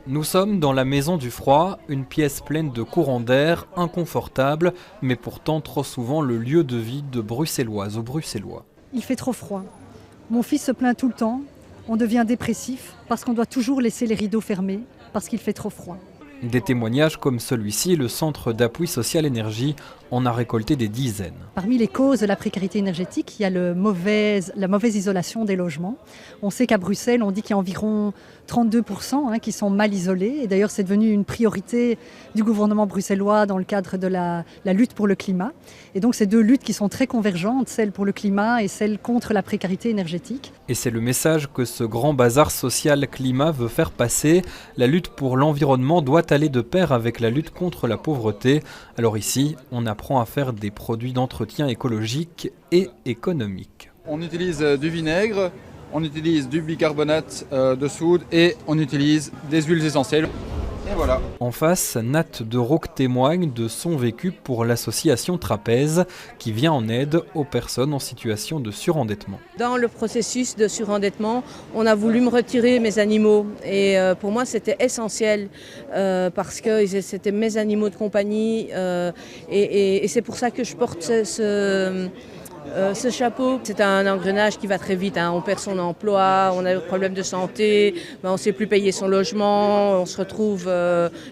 Nous sommes dans la maison du froid, une pièce pleine de courants d'air, inconfortable, mais pourtant trop souvent le lieu de vie de Bruxelloises ou Bruxellois. Il fait trop froid. Mon fils se plaint tout le temps. On devient dépressif parce qu'on doit toujours laisser les rideaux fermés parce qu'il fait trop froid. Des témoignages comme celui-ci, le Centre d'appui social énergie en a récolté des dizaines. Parmi les causes de la précarité énergétique, il y a la mauvaise isolation des logements. On sait qu'à Bruxelles, on dit qu'il y a environ 32% qui sont mal isolés. Et d'ailleurs, c'est devenu une priorité du gouvernement bruxellois dans le cadre de la lutte pour le climat. Et donc, ces deux luttes qui sont très convergentes, celle pour le climat et celle contre la précarité énergétique. Et c'est le message que ce grand bazar social climat veut faire passer. La lutte pour l'environnement doit aller de pair avec la lutte contre la pauvreté. Alors ici, on apprend à faire des produits d'entretien écologique et économique. On utilise du vinaigre, on utilise du bicarbonate de soude et on utilise des huiles essentielles. Et voilà. En face, Nat de Rauque témoigne de son vécu pour l'association Trapèze qui vient en aide aux personnes en situation de surendettement. Dans le processus de surendettement, on a voulu me retirer mes animaux et pour moi c'était essentiel parce que c'était mes animaux de compagnie et c'est pour ça que je porte ce chapeau. C'est un engrenage qui va très vite, on perd son emploi, on a des problèmes de santé, on ne sait plus payer son logement, on se retrouve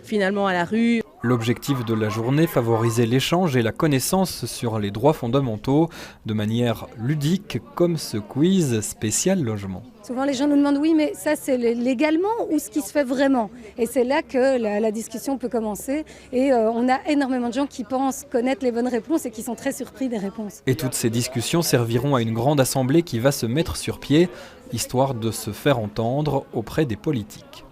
finalement à la rue. L'objectif de la journée, favoriser l'échange et la connaissance sur les droits fondamentaux de manière ludique comme ce quiz spécial logement. Souvent les gens nous demandent oui mais ça c'est légalement ou ce qui se fait vraiment, et c'est là que la discussion peut commencer et on a énormément de gens qui pensent connaître les bonnes réponses et qui sont très surpris des réponses. Et toutes ces discussions serviront à une grande assemblée qui va se mettre sur pied, histoire de se faire entendre auprès des politiques.